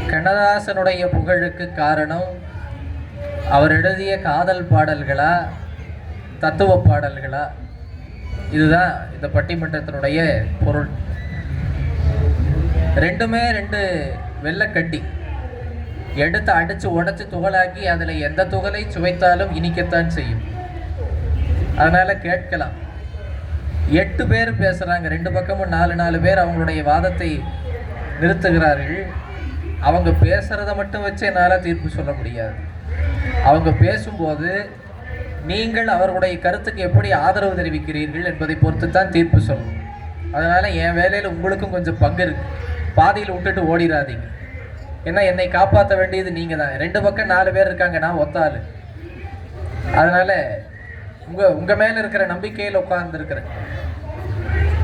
கண்ணதாசனுடைய புகழுக்கு காரணம் அவர் எழுதிய காதல் பாடல்களா தத்துவ பாடல்களா? இதுதான் இந்த பட்டிமன்றத்தினுடைய பொருள். ரெண்டுமே ரெண்டு வெள்ளக்கட்டி எடுத்து அடித்து உடச்சி துகளாக்கி அதில் எந்த துகளை சுவைத்தாலும் இனிக்கத்தான் செய்யும். அதனால் கேட்கலாம். 8 பேர் பேசுகிறாங்க, 2 பக்கமும் 4 பேர் அவங்களுடைய வாதத்தை நிறுத்துகிறார்கள். அவங்க பேசுகிறத மட்டும் வச்சு என்னால் தீர்ப்பு சொல்ல முடியாது. அவங்க பேசும்போது நீங்கள் அவர்களுடைய கருத்துக்கு எப்படி ஆதரவு தெரிவிக்கிறீர்கள் என்பதை பொறுத்து தான் தீர்ப்பு சொல்லணும். அதனால் என் வேலையில் உங்களுக்கும் கொஞ்சம் பங்கு இருக்குது. பாதியில் விட்டுட்டு ஓடிடாதீங்க. ஏன்னா என்னை காப்பாற்ற வேண்டியது நீங்கள் தான். 2 பக்கம் 4 பேர் இருக்காங்க, நான் ஒத்தாள். அதனால் உங்கள் மேலே இருக்கிற நம்பிக்கையில் உட்கார்ந்துருக்கிறேன்.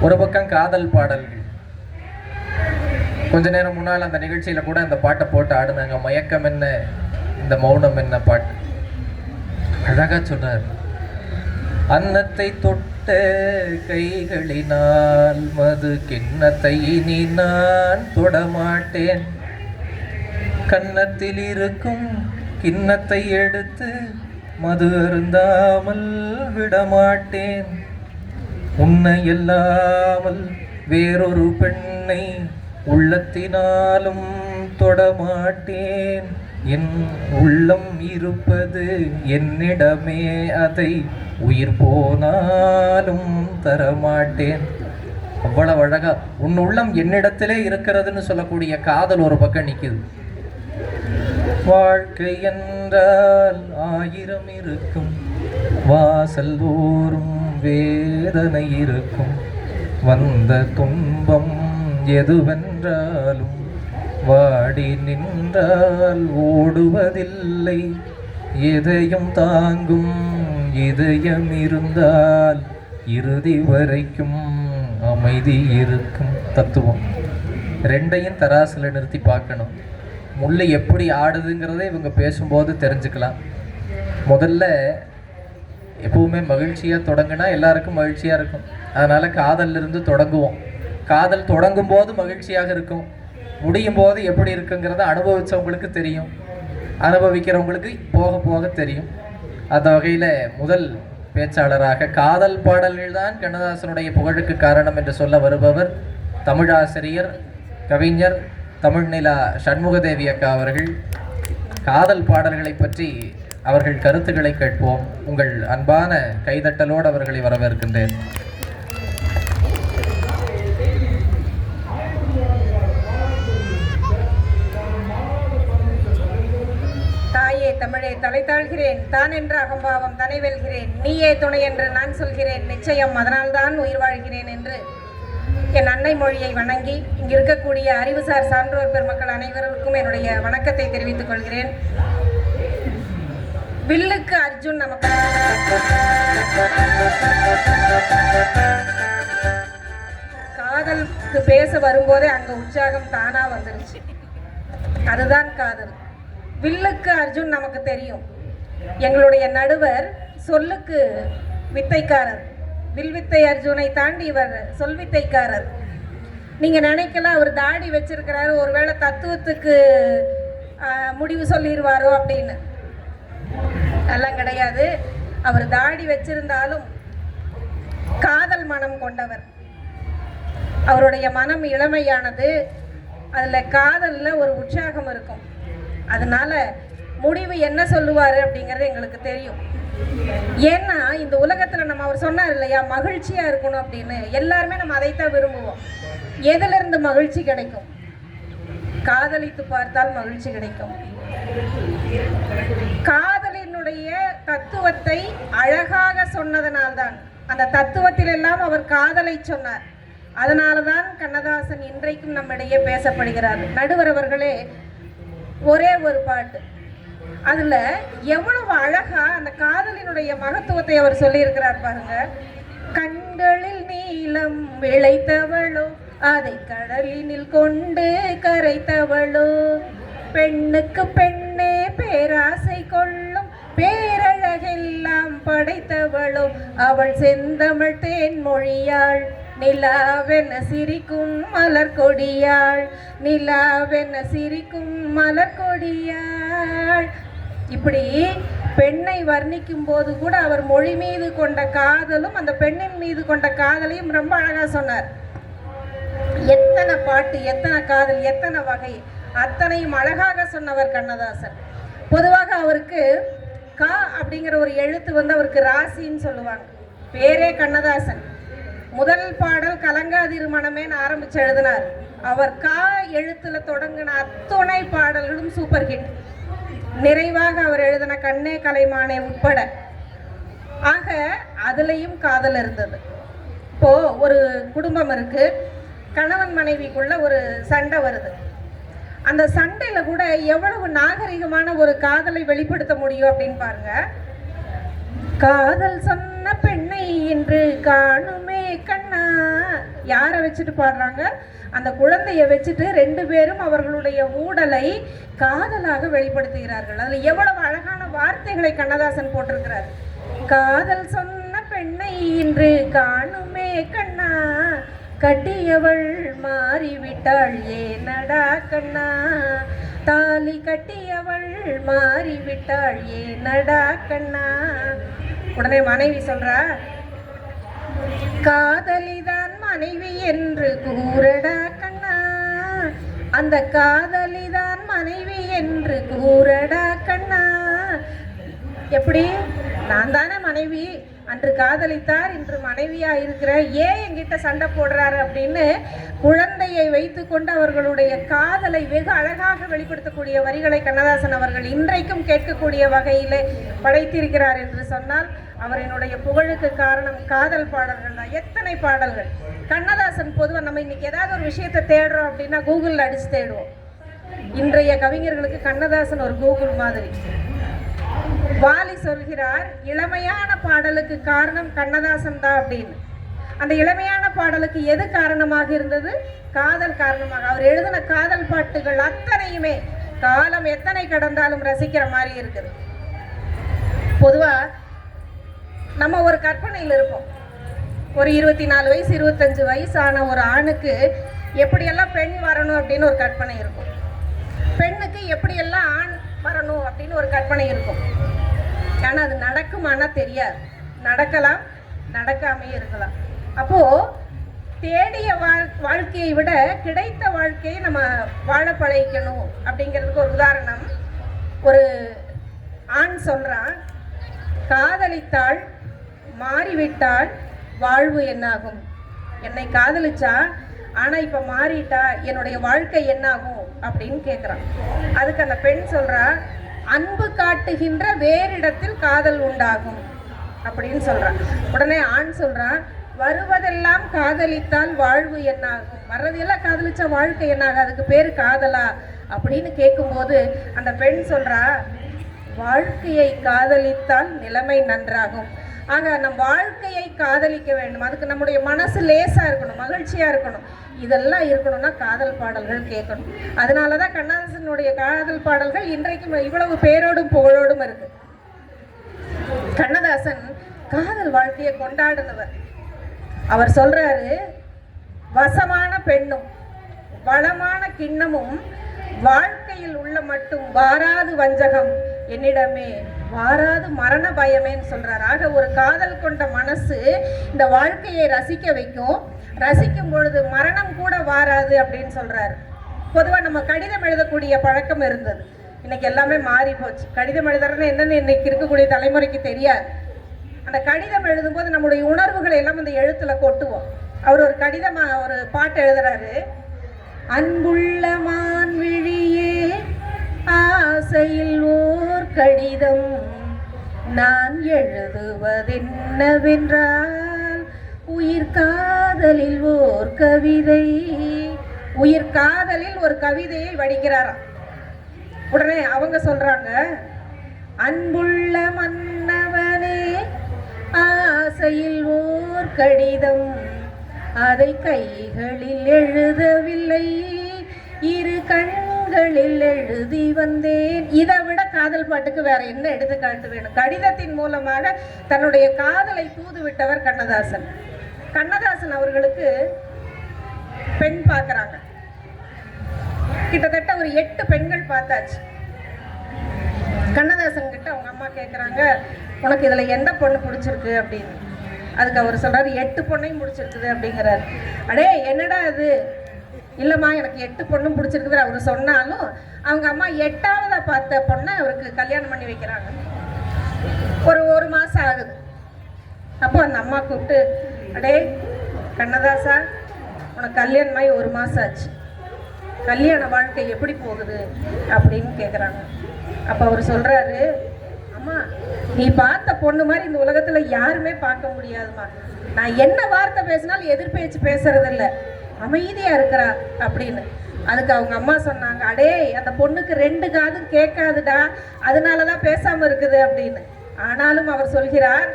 ஒரு பக்கம் காதல் பாடல்கள். கொஞ்ச நேரம் முன்னால் அந்த நிகழ்ச்சியில் கூட அந்த பாட்டை போட்டு ஆடுனாங்க. மயக்கம் என்ன, இந்த மௌனம் என்ன பாட்டு அழகா சொன்னார். அன்னத்தை தொட்ட கைகளினால் மது கிண்ணத்தை இனி நான் தொடமாட்டேன். கன்னத்தில் இருக்கும் கிண்ணத்தை எடுத்து மது அருந்தாமல் விடமாட்டேன். உன்னை இல்லாமல் வேறொரு பெண்ணை உள்ளத்தினாலும் தொடமாட்டேன். என் உள்ளம் இருப்பது என்னிடமே, அதை உயிர் போனாலும் தரமாட்டேன். அவ்வளவு அழகா உன் உள்ளம் என்னிடத்திலே இருக்கிறதுன்னு சொல்லக்கூடிய காதல் ஒரு பக்கம் நிற்குது. வாழ்க்கை என்றால் 1000 இருக்கும், வாசல் தோறும் வேதனை இருக்கும். வந்த துன்பம் எதுவென்றாலும் வாடி நின்றால் ஓடுவதில்லை. எதையும் தாங்கும் இதயம் இருந்தால் இறுதி வரைக்கும் அமைதி இருக்கும். தத்துவம் ரெண்டையும் தராசில் நிறுத்தி பார்க்கணும். முள்ளு எப்படி ஆடுதுங்கிறத இவங்க பேசும்போது தெரிஞ்சுக்கலாம். முதல்ல எப்பவுமே மகிழ்ச்சியாக தொடங்கினா எல்லாருக்கும் மகிழ்ச்சியாக இருக்கும். அதனால் காதலிருந்து தொடங்குவோம். காதல் தொடங்கும் போது மகிழ்ச்சியாக இருக்கும், முடியும் போது எப்படி இருக்குங்கிறத அனுபவித்தவங்களுக்கு தெரியும், அனுபவிக்கிறவங்களுக்கு போக போக தெரியும். அந்த வகையில் முதல் பேச்சாளராக காதல் பாடல்கள் தான் கண்ணதாசனுடைய புகழுக்கு காரணம் என்று சொல்ல வருபவர் தமிழாசிரியர், கவிஞர், தமிழ்நிலா சண்முகதேவி அக்கா அவர்கள். காதல் பாடல்களை பற்றி அவர்கள் கருத்துக்களை கேட்போம். உங்கள் அன்பான கைதட்டலோடு அவர்களை வரவேற்கின்றேன். தாயே தமிழே தலை தாழ்கிறேன், தான் என்ற அகம்பாவம் தனை வெல்கிறேன். நீயே துணை என்று நான் சொல்கிறேன், நிச்சயம் அதனால்தான் உயிர் வாழ்கிறேன் என்று என் அன்னை மொழியை வணங்கி இங்கு இருக்கக்கூடிய அறிவுசார் சான்றோர் பெருமக்கள் அனைவருக்கும் என்னுடைய வணக்கத்தை தெரிவித்துக் கொள்கிறேன். வில்லுக்கு அர்ஜுன் நமக்கு காதலுக்கு பேச வரும்போதே அங்க உற்சாகம் தானா வந்துருச்சு. அதுதான் காதல். வில்லுக்கு அர்ஜுன் நமக்கு தெரியும். எங்களுடைய நடுவர் சொல்லுக்கு வித்தைக்காரர். வில்வித்தை அர்ஜுனை தாண்டி இவர் சொல்வித்தைக்காரர். நீங்க நினைக்கலாம் அவர் தாடி வச்சிருக்கிறாரு, ஒருவேளை தத்துவத்துக்கு முடிவு சொல்லிடுவாரோ அப்படின்னு. எல்லாம் கிடையாது. அவர் தாடி வச்சிருந்தாலும் காதல் மனம் கொண்டவர். அவருடைய மனம் இளமையானது. அதுல காதல்ல ஒரு உற்சாகம் இருக்கும். அதனால முடிவு என்ன சொல்லுவாரு அப்படிங்கிறது எங்களுக்கு தெரியும். ஏன்னா இந்த உலகத்துல நம்ம அவர் சொன்னார் இல்லையா, மகிழ்ச்சியா இருக்கணும் அப்படின்னு. எல்லாருமே நம்ம அதைத்தான் விரும்புவோம். எதுல இருந்து மகிழ்ச்சி கிடைக்கும்? காதலித்து பார்த்தால் மகிழ்ச்சி கிடைக்கும். காதலினுடைய தத்துவத்தை அழகாக சொன்னதனால்தான், அந்த தத்துவத்தில் எல்லாம் அவர் காதலை சொன்னார். அதனால்தான் கண்ணதாசன் இன்றைக்கும் நம்மிடையே பேசப்படுகிறார். நடுவர் அவர்களே ஒரே ஒரு பாட்டு, அதுல எவ்வளவு அழகா அந்த காதலினுடைய மகத்துவத்தை அவர் சொல்லியிருக்கிறார் பாருங்க. கண்களில் நீலம் விளைத்தவளோ, அதை கடலினில் கொண்டு கரைத்தவளோ, பெண்ணுக்கு பெண்ணே பேராசை கொள்ளும் பேரழகெல்லாம் படைத்தவளோ, அவள் செந்தமிழ் தேன்மொழியாள், நிலாவென சிரிக்கும் மலர் கொடியாள், நிலாவென சிரிக்கும் மலர் கொடியாள். இப்படி பெண்ணை வர்ணிக்கும் போது கூட அவர் மொழி மீது கொண்ட காதலும் அந்த பெண்ணின் மீது கொண்ட காதலையும் ரொம்ப அழகா சொன்னார். எத்தனை பாட்டு, எத்தனை காதல், எத்தனை வகை, அத்தனையும் அழகாக சொன்னவர் கண்ணதாசன். பொதுவாக அவருக்கு கா அப்படிங்கிற ஒரு எழுத்து அவருக்கு ராசின்னு சொல்லுவாங்க. பேரே கண்ணதாசன். முதல் பாடல் கலங்காதிரு மனமேன்னு ஆரம்பிச்சு எழுதினார். அவர் கா எழுத்துல தொடங்கின அத்துணை பாடல்களும் சூப்பர் ஹிட். நிறைவாக அவர் எழுதின கண்ணே கலைமானே உட்பட. ஆக அதுலேயும் காதல் இருந்தது. இப்போ ஒரு குடும்பம் இருக்கு, கணவன் மனைவிக்குள்ள ஒரு சண்டை வருது. அந்த சண்டையில கூட எவ்வளவு நாகரிகமான ஒரு காதலை வெளிப்படுத்த முடியும் அப்படின்னு பாருங்க. காதல் சொன்ன பெண்ணை என்று காணுமே கண்ணா, யாரை வச்சுட்டு பாடுறாங்க? அந்த குழந்தைய வச்சுட்டு ரெண்டு பேரும் அவர்களுடைய ஊடலை காதலாக வெளிப்படுத்துகிறார்கள். அதுல எவ்வளவு அழகான வார்த்தைகளை கண்ணதாசன் போட்டிருக்கிறார். காதல் சொன்ன பெண்ணை இன்று காணுமே கண்ணா, கட்டியவள் மாறிவிட்டாள் ஏனடா கண்ணா, தாலி கட்டியவள் மாறிவிட்டாள் ஏனடா கண்ணா. உடனே மனைவி சொல்றா, காதலிதான் மனைவி என்று கூறடா கண்ணா, அந்த காதலிதான் மனைவி என்று கூறடா கண்ணா. எப்படி? நான் தானே மனைவி, அன்று காதலித்தார், இன்று மனைவியா இருக்கிற, ஏன் என்கிட்ட சண்டை போடுறாரு அப்படின்னு குழந்தையை வைத்து கொண்டு அவர்களுடைய காதலை வெகு அழகாக வெளிப்படுத்தக்கூடிய வரிகளை கண்ணதாசன் அவர்கள் இன்றைக்கும் கேட்கக்கூடிய வகையிலே படைத்திருக்கிறார் என்று சொன்னால் அவரினுடைய புகழுக்கு காரணம் காதல் பாடல்கள் தான். எத்தனை பாடல்கள்! கண்ணதாசன் பொதுவாக நம்ம இன்னைக்கு ஏதாவது ஒரு விஷயத்தை தேடுறோம் அப்படின்னா கூகுளில் அடிச்சு தேடுவோம். இன்றைய கவிஞர்களுக்கு கண்ணதாசன் ஒரு கூகுள் மாதிரி. வாலி சொல்கிறார், இளமையான பாடலுக்கு காரணம் கண்ணதாசன் தான் அப்படின்னு. அந்த இளமையான பாடலுக்கு எது காரணமாக இருந்தது? காதல் காரணமாக. அவர் எழுதின காதல் பாட்டுகள் அத்தனையுமே காலம் எத்தனை கடந்தாலும் ரசிக்கிற மாதிரி இருக்குது. பொதுவா நம்ம ஒரு கற்பனையில் இருப்போம். ஒரு 24 வயசு 25 வயசான ஒரு ஆணுக்கு எப்படியெல்லாம் பெண் வரணும் அப்படின்னு ஒரு கற்பனை இருக்கும். பெண்ணுக்கு எப்படியெல்லாம் ஆண் வரணும் அப்படின்னு ஒரு கற்பனை இருக்கும். ஆனால் அது நடக்குமானா தெரியாது. நடக்கலாம், நடக்காமே இருக்கலாம். அப்போ தேடிய வாழ்க்கையை விட கிடைத்த வாழ்க்கையை நம்ம வாழ பழகிக்கணும் அப்படிங்கிறதுக்கு ஒரு உதாரணம். ஒரு ஆண் சொல்றான், காதலித்தாள் மாறிவிட்டால் வாழ்வு என்னாகும்? என்னை காதலிச்சா ஆனா இப்ப மாறிட்டா என்னுடைய வாழ்க்கை என்னாகும் அப்படின்னு கேட்குறான். அதுக்கு அந்த பெண் சொல்றா, அன்பு காட்டுகின்ற வேறிடத்தில் காதல் உண்டாகும் அப்படின்னு சொல்றான். உடனே ஆண் சொல்றான், வருவதெல்லாம் காதலித்தால் வாழ்வு என்னாகும்? வர்றதெல்லாம் காதலிச்சா வாழ்க்கை என்னாகும்? அதுக்கு பேரு காதலா அப்படின்னு கேட்கும்போது அந்த பெண் சொல்றா, வாழ்க்கையை காதலித்தால் நிலைமை நன்றாகும். ஆக நம் வாழ்க்கையை காதலிக்க வேண்டும். அதுக்கு நம்முடைய மனசு லேசா இருக்கணும், மகிழ்ச்சியா இருக்கணும். இதெல்லாம் இருக்கணும்னா காதல் பாடல்கள் கேட்கணும். அதனாலதான் கண்ணதாசனுடைய காதல் பாடல்கள் இன்றைக்கும் இவ்வளவு பேரோடும் புகழோடும் இருக்கு. கண்ணதாசன் காதல் வாழ்க்கையை கொண்டாடினவர். அவர் சொல்றாரு, வசமான பெண்ணும் வளமான கிண்ணமும் வாழ்க்கையில் உள்ள மட்டும் வாராது வஞ்சகம் என்னிடமே வாராது மரண பயமேன்னு சொல்றாரு. ஆக ஒரு காதல் கொண்ட மனசு இந்த வாழ்க்கையை ரசிக்க வைக்கும். ரசிக்கும் பொழுது மரணம் கூட வாராது அப்படின்னு சொல்றாரு. பொதுவாக நம்ம கடிதம் எழுதக்கூடிய பழக்கம் இருந்தது. இன்னைக்கு எல்லாமே மாறி போச்சு. கடிதம் எழுதுறதுன்னு என்னன்னு இன்னைக்கு இருக்கக்கூடிய தலைமுறைக்கு தெரியாது. அந்த கடிதம் எழுதும்போது நம்முடைய உணர்வுகளை எல்லாம் அந்த எழுத்துல கொட்டுவோம். அவர் ஒரு கடிதமா ஒரு பாட்டு எழுதுறாரு, அன்புள்ள மான்விழியே ஆசையில் ஓர் கடிதம் நான் எழுதுவதென்னவென்றால் உயிர் காதலில் ஓர் கவிதை. உயிர் காதலில் ஒரு கவிதையை வடிக்கிறாராம். உடனே அவங்க சொல்றாங்க, அன்புள்ள மன்னவனே ஆசையில் ஓர் கடிதம் அதை கைகளில் எழுதவில்லை இரு கண்களில் எழுதி வந்தேன். இதை விட காதல் பாட்டுக்கு வேற என்ன எடுத்துக்காட்டு வேணும்? கடிதத்தின் மூலமாக தன்னுடைய காதலை தூது விட்டவர் கண்ணதாசன். கண்ணதாசன் அவர்களுக்கு பெண் பார்க்கறாங்க. கிட்டத்தட்ட ஒரு 8 பெண்கள் பார்த்தாச்சு. கண்ணதாசன் கிட்ட அவங்க அம்மா கேட்குறாங்க, உனக்கு இதில் எந்த பொண்ணு பிடிச்சிருக்கு அப்படின்னு. அதுக்கு அவர் சொல்கிறாரு, 8 பொண்ணையும் பிடிச்சிருக்குது அப்படிங்கிறாரு. அடே என்னடா அது, இல்லைம்மா எனக்கு 8 பொண்ணும் பிடிச்சிருக்குது அவர் சொன்னாலும் அவங்க அம்மா 8ஆவதாக பார்த்த பொண்ணை அவருக்கு கல்யாணம் பண்ணி வைக்கிறாங்க. ஒரு மாதம் ஆகுது. அப்போ அந்த அம்மா கூப்பிட்டு, அடே கண்ணதாசா, உனக்கு கல்யாணமாகி 1 மாதம் ஆச்சு, கல்யாண வாழ்க்கை எப்படி போகுது அப்படின்னு கேட்குறாங்க. அப்போ அவர் சொல்கிறாரு, அம்மா நீ பார்த்த பொண்ணு மாதிரி இந்த உலகத்தில் யாருமே பார்க்க முடியாதுமா. நான் என்ன வார்த்தை பேசினாலும் எதிர்பேச்சு பேசுறதில்ல, அமைதியாக இருக்கிறா அப்படின்னு. அதுக்கு அவங்க அம்மா சொன்னாங்க, அடே அந்த பொண்ணுக்கு 2 காதும் கேட்காதுடா, அதனால தான் பேசாமல் இருக்குது அப்படின்னு. ஆனாலும் அவர் சொல்கிறார்,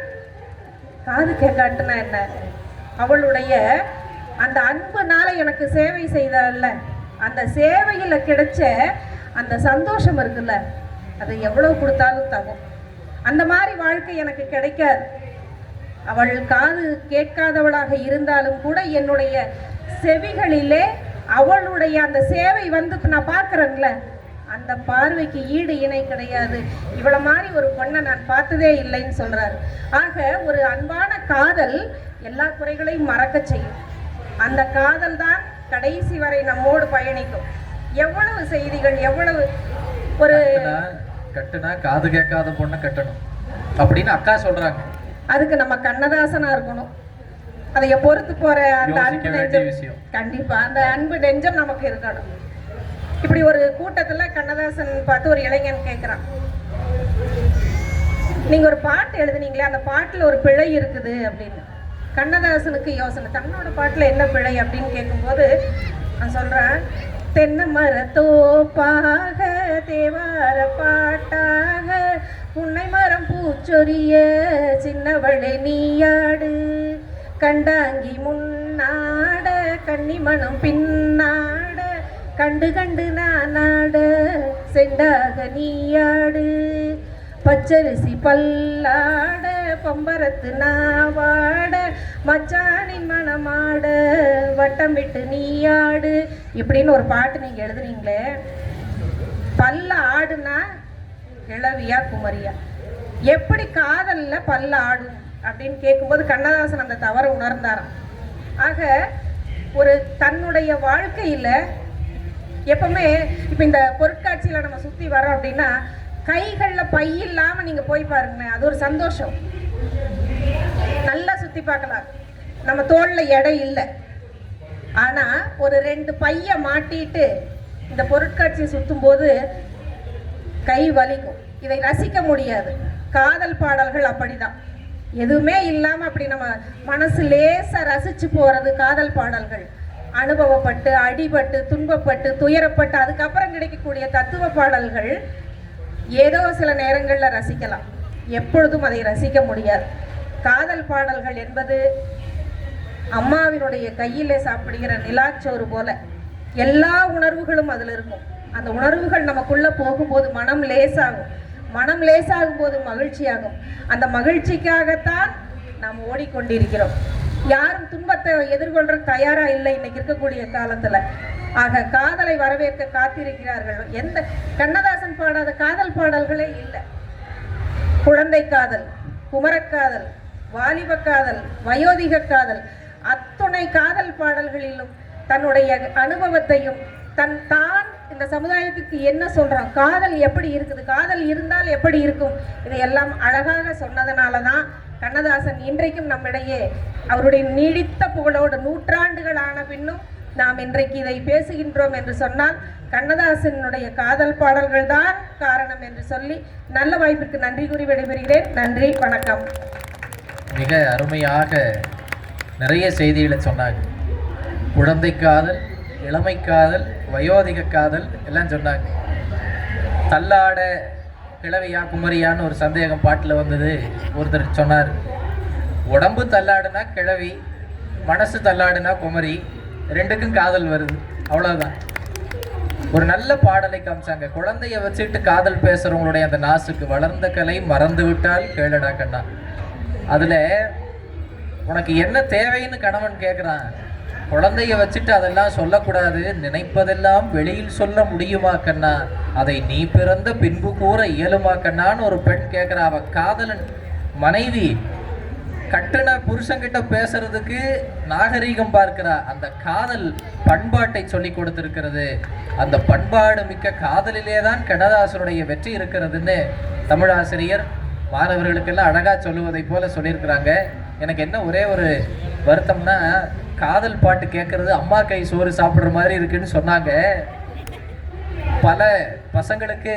காது கேட்காட்டுனா என்ன, அவளுடைய அந்த அன்புனால எனக்கு சேவை செய்தால அந்த சேவையில் கிடைச்ச அந்த சந்தோஷம் இருக்குல்ல, அதை எவ்வளவு கொடுத்தாலும் தகும். அந்த மாதிரி வாழ்க்கை எனக்கு கிடைக்காது. அவள் காது கேட்காதவளாக இருந்தாலும் கூட என்னுடைய செவிகளிலே அவளுடைய அந்த சேவை வந்து நான் பார்க்குறேன்ல, அந்த பார்வைக்கு ஈடு இணை கிடையாது. இவளை மாதிரி ஒரு பொண்ணை நான் பார்த்ததே இல்லைன்னு சொல்கிறாரு. ஆக ஒரு அன்பான காதல் எல்லா குறைகளையும் மறக்க செய்யும். அந்த காதல் தான் கடைசி வரை நம்மோடு பயணிக்கும். எவ்வளவு செய்திகள், எவ்வளவு ஒரு கட்டுனா காது கேட்காத பொண்ணை கட்டணும் அப்படின்னு அக்கா சொல்றாங்க. அதுக்கு நம்ம கண்ணதாசனா இருக்கணும். அதை பொறுத்து போற அந்த அன்பு நெஞ்சம், கண்டிப்பா அந்த அன்பு நெஞ்சம் நமக்கு இருக்கணும். இப்படி ஒரு கூட்டத்துல கண்ணதாசன் பார்த்து ஒரு இளைஞன் கேட்கிறான், நீங்க ஒரு பாட்டு எழுதுனீங்களே, அந்த பாட்டுல ஒரு பிழை இருக்குது அப்படின்னு. கண்ணதாசனுக்கு யோசனை, தன்னோட பாட்டுல என்ன பிழை அப்படின்னு கேட்கும்போது நான் சொல்றேன், தென்னை மரத்தோப்பாக தேவார பாட்டாக உன்னை மரம் பூச்சொரிய சின்னவளே நீயாடு, கண்டாங்கி முன்னாட கன்னிமணம் பின்னாட, கண்டு கண்டு நானாட செண்டாக நீயாடு, பச்சரிசி பல்லாட பம்பரத்து நாவாட மச்சானின் மனமாட வட்டம் விட்டு நீயாடு. இப்படின்னு ஒரு பாட்டு நீங்க எழுதுனீங்களே, பல்ல ஆடுனா கிழவியா குமரியா, எப்படி காதல்ல பல்ல ஆடும் அப்படின்னு கேட்கும்போது கண்ணதாசன் அந்த தவறை உணர்ந்தாராம். ஆக ஒரு தன்னுடைய வாழ்க்கையில எப்பவுமே இப்ப இந்த பொருட்காட்சியில நம்ம சுத்தி வரோம் அப்படின்னா கைகளில் பை இல்லாம நீங்க போய் பாருங்களேன், அது ஒரு சந்தோஷம். நல்லா சுத்தி பார்க்கலாம், நம்ம தோல்ல எடை இல்லை, ஆனா ஒரு 2 பைய மாட்டிட்டு இந்த பொருட்காட்சியை சுத்தும் போது கை வலிக்கும். இதை ரசிக்க முடியாது. காதல் பாடல்கள் அப்படிதான், எதுவுமே இல்லாம அப்படி நம்ம மனசு லேசா ரசிச்சு போறது காதல் பாடல்கள். அனுபவப்பட்டு அடிபட்டு துன்பப்பட்டு துயரப்பட்டு அதுக்கப்புறம் கிடைக்கக்கூடிய தத்துவ பாடல்கள் ஏதோ சில நேரங்களில் ரசிக்கலாம், எப்பொழுதும் அதை ரசிக்க முடியாது. காதல் பாடல்கள் என்பது அம்மாவினுடைய கையிலே சாப்பிடுகிற நிலாச்சோறு போல எல்லா உணர்வுகளும் அதில் இருக்கும். அந்த உணர்வுகள் நமக்குள்ள போகும்போது மனம் லேசாகும், மனம் லேசாகும் போது மகிழ்ச்சியாகும். அந்த மகிழ்ச்சிக்காகத்தான் நாம் ஓடிக்கொண்டிருக்கிறோம். யாரும் துன்பத்தை எதிர்கொள்ற தயாரா இல்லை இன்னைக்கு இருக்கக்கூடிய காலத்துல. ஆக காதலை வரவேற்க காத்திருக்கிறார்கள். எந்த கண்ணதாசன் பாடாத காதல் பாடல்களே இல்லை. குழந்தை காதல், குமரக்காதல், வாலிப காதல், வயோதிக காதல், அத்துணை காதல் பாடல்களிலும் தன்னுடைய அனுபவத்தையும் தான் இந்த சமுதாயத்துக்கு என்ன சொல்றான், காதல் எப்படி இருக்குது, காதல் இருந்தால் எப்படி இருக்கும், இதையெல்லாம் அழகாக சொன்னதனால தான் கண்ணதாசன் இன்றைக்கும் நம்மிடையே அவருடைய நீடித்த புகழோடு நூற்றாண்டுகள் ஆன பின்னும் நாம் இன்றைக்கு இதை பேசுகின்றோம் என்று சொன்னால் கண்ணதாசனுடைய காதல் பாடல்கள் தான் காரணம் என்று சொல்லி நல்ல வாய்ப்பிற்கு நன்றி கூறி விடைபெறுகிறேன். நன்றி, வணக்கம். மிக அருமையாக நிறைய செய்திகளை சொன்னாங்க. குழந்தை காதல், இளமை காதல், வயோதிக காதல் எல்லாம் சொன்னாங்க. தள்ளாட கிழவியா குமரியான்னு ஒரு சந்தேகம் பாட்டில் வந்தது. ஒருத்தர் சொன்னார், உடம்பு தள்ளாடுனா கிழவி, மனசு தள்ளாடுனா குமரி, ரெண்டுக்கும் காதல் வருது, அவ்வளோதான். ஒரு நல்ல பாடலை காமிச்சாங்க. குழந்தைய வச்சுட்டு காதல் பேசுகிறவங்களுடைய அந்த நாசுக்கு வளர்ந்த கலை மறந்து விட்டால் கேளடா கண்ணா. அதில் உனக்கு என்ன தேவைன்னு கணவன் கேட்குறான், குழந்தைய வச்சுட்டு அதெல்லாம் சொல்லக்கூடாது, நினைப்பதெல்லாம் வெளியில் சொல்ல முடியுமா கண்ணா, அதை நீ பிறந்த பின்பு கூற இயலுமா கண்ணான்னு ஒரு பெண் கேட்குறா. அவ காதலன் மனைவி கட்டுன புருஷங்கிட்ட பேசுறதுக்கு நாகரீகம் பார்க்கிறா. அந்த காதல் பண்பாட்டை சொல்லி கொடுத்திருக்கிறது. அந்த பண்பாடு மிக்க காதலிலே தான் கண்ணதாசனுடைய வெற்றி இருக்கிறதுன்னு தமிழாசிரியர் மாணவர்களுக்கெல்லாம் அழகா சொல்லுவதை போல சொல்லியிருக்கிறாங்க. எனக்கு என்ன ஒரே ஒரு வருத்தம்னா, காதல் பாட்டு கேட்கறது அம்மா கை சோறு சாப்பிட்ற மாதிரி இருக்குன்னு சொன்னாங்க. பல பசங்களுக்கு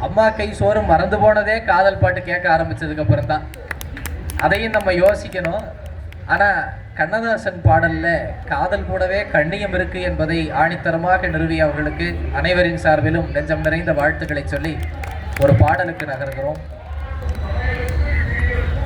அம்மா கை சோறு மறந்து போனதே காதல் பாட்டு கேட்க ஆரம்பிச்சதுக்கு அப்புறம் தான். அதையும் நம்ம யோசிக்கணும். ஆனால் கண்ணதாசன் பாடல்ல காதல் கூடவே கண்ணியம் இருக்கு என்பதை ஆணித்தரமாக நிறுவிய அவர்களுக்கு அனைவரின் சார்பிலும் நெஞ்சம் நிறைந்த வாழ்த்துக்களை சொல்லி ஒரு பாடலுக்கு நகர்கிறோம்.